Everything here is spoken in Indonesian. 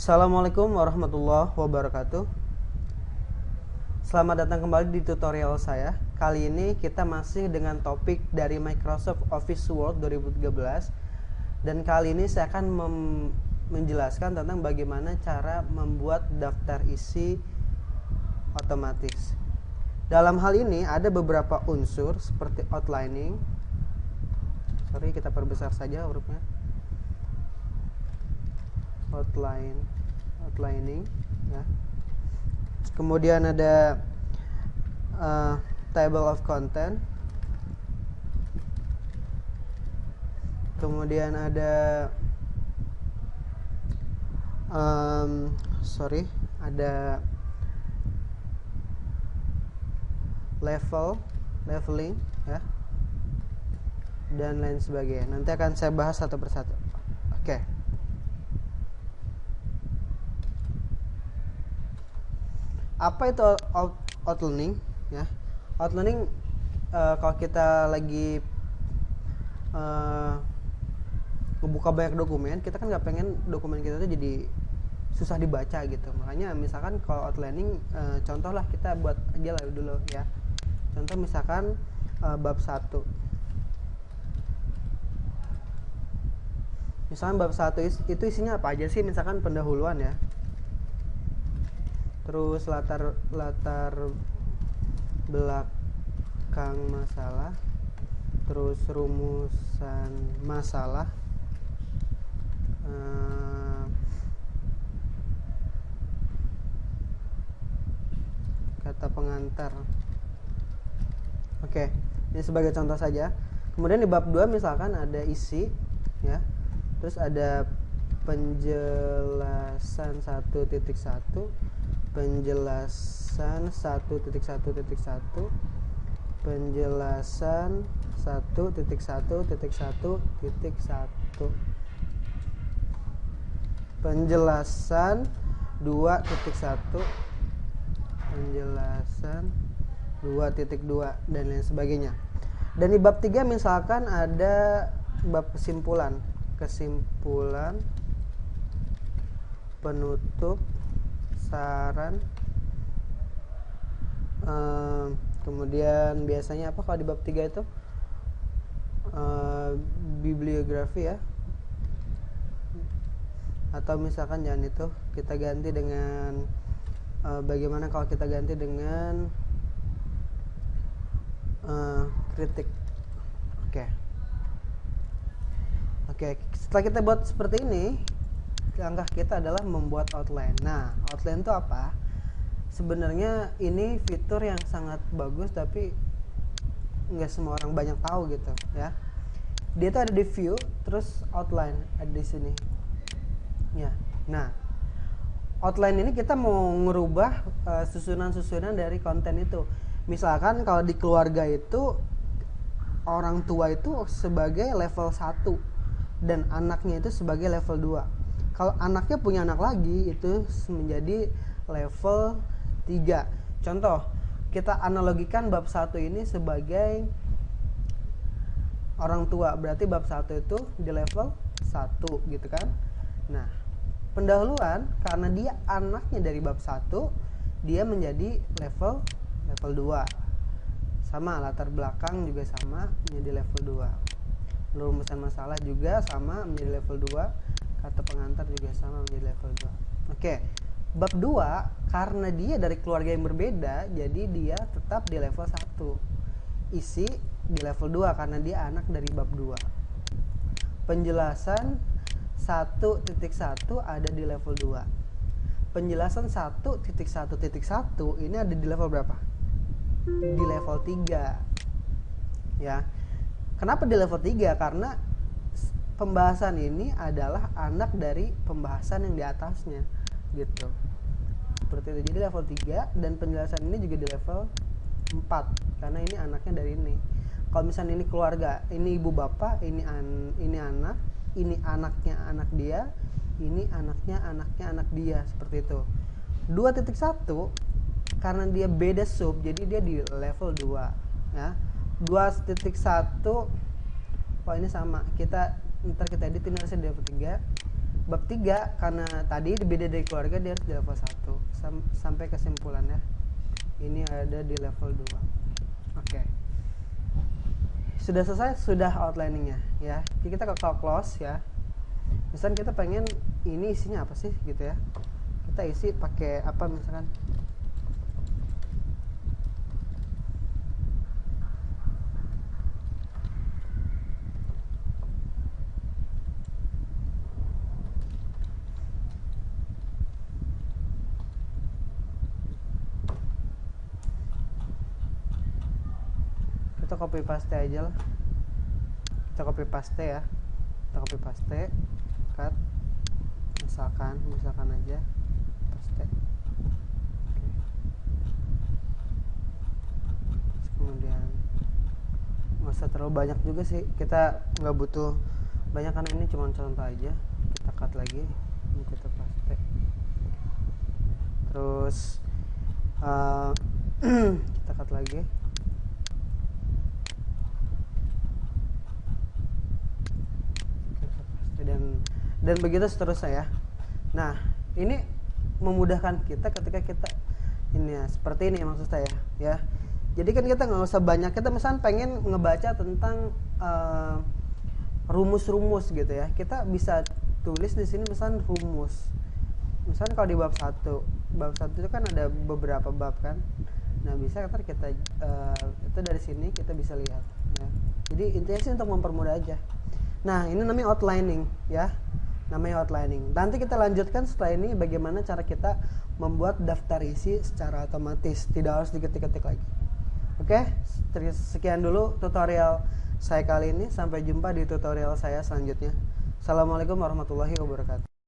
Assalamualaikum warahmatullahi wabarakatuh. Selamat datang kembali di tutorial saya. Kali ini kita masih dengan topik dari Microsoft Office Word 2013. Dan kali ini saya akan menjelaskan tentang bagaimana cara membuat daftar isi otomatis. Dalam hal ini ada beberapa unsur seperti outlining. Sorry, kita perbesar saja hurufnya. Outlining ya. Kemudian ada table of content. Kemudian ada ada leveling ya, dan lain sebagainya. Nanti akan saya bahas satu persatu. Oke. Apa itu outlining ya? Outlining kalau kita lagi ngebuka banyak dokumen, kita kan nggak pengen dokumen kita tuh jadi susah dibaca gitu. Makanya misalkan kalau outlining, contoh lah, kita buat aja lah dulu ya. Contoh misalkan bab 1. Misalkan bab 1 itu isinya apa aja sih? Misalkan pendahuluan ya. Terus latar belakang masalah, terus rumusan masalah, kata pengantar. Oke, ini sebagai contoh saja. Kemudian di bab 2 misalkan ada isi ya. Terus ada penjelasan 1.1, penjelasan 1.1.1, penjelasan 1.1.1.1, penjelasan 2.1, penjelasan 2.2, dan lain sebagainya. Dan di bab 3 misalkan ada bab kesimpulan, penutup, saran, kemudian biasanya apa kalau di bab 3 itu bibliografi ya, atau misalkan jangan itu, kita ganti dengan bagaimana kalau kita ganti dengan kritik. Oke, setelah kita buat seperti ini, langkah kita adalah membuat outline. Nah, outline itu apa? Sebenarnya ini fitur yang sangat bagus, tapi nggak semua orang banyak tahu gitu ya. Dia tuh ada di view, terus outline ada di sini ya. Nah, outline ini kita mau ngerubah susunan-susunan dari konten itu. Misalkan kalau di keluarga itu orang tua itu sebagai level 1 dan anaknya itu sebagai level 2. Kalau anaknya punya anak lagi, itu menjadi level 3. Contoh, kita analogikan bab 1 ini sebagai orang tua. Berarti bab 1 itu di level 1 gitu kan. Nah, pendahuluan karena dia anaknya dari bab 1, dia menjadi level 2. Sama, latar belakang juga sama, menjadi level 2. Rumusan masalah juga sama, menjadi level 2. Kata pengantar juga sama, menjadi level 2. Oke. Bab 2 karena dia dari keluarga yang berbeda, jadi dia tetap di level 1. Isi di level 2 karena dia anak dari bab 2. Penjelasan 1.1 ada di level 2. Penjelasan 1.1.1 ini ada di level berapa? Di level 3. Ya. Kenapa di level 3? Karena pembahasan ini adalah anak dari pembahasan yang di atasnya gitu. Seperti itu. Jadi level 3, dan penjelasan ini juga di level 4 karena ini anaknya dari ini. Kalau misalnya ini keluarga, ini ibu bapak, ini anak, ini anaknya anak dia, ini anaknya anak dia, seperti itu. 2.1 karena dia beda sub, jadi dia di level 2 ya. 2.1, oh ini sama, ntar kita edit, ini harusnya di level 3. bab 3 karena tadi beda dari keluarga dia harus di level 1 sampai kesimpulannya ini ada di level 2. Oke. Sudah selesai, sudah outliningnya ya. Kita ke close ya. Misalkan kita pengen ini isinya apa sih gitu ya. Kita isi pakai apa misalkan. Kita copy paste aja lah. Kita copy paste ya. Kita copy paste, cut. Misalkan aja paste. Oke. Kemudian nggak usah terlalu banyak juga sih, kita nggak butuh banyak karena ini cuma contoh aja. Kita cut lagi, ini kita paste. Terus kita cut lagi. Dan begitu seterusnya ya. Nah, ini memudahkan kita ketika kita ini ya, seperti ini maksud saya ya. Jadi kan kita nggak usah banyak, kita misalnya pengen ngebaca tentang rumus-rumus gitu ya. Kita bisa tulis di sini misalnya rumus. Misalnya kalau di bab 1 itu kan ada beberapa bab kan. Nah, bisa ntar kita itu dari sini kita bisa lihat ya. Jadi intinya sih untuk mempermudah aja. Nah, ini namanya outlining ya. Namanya outlining. Nanti kita lanjutkan setelah ini bagaimana cara kita membuat daftar isi secara otomatis, tidak harus diketik-ketik lagi. Oke, sekian dulu tutorial saya kali ini. Sampai jumpa di tutorial saya selanjutnya. Assalamualaikum warahmatullahi wabarakatuh.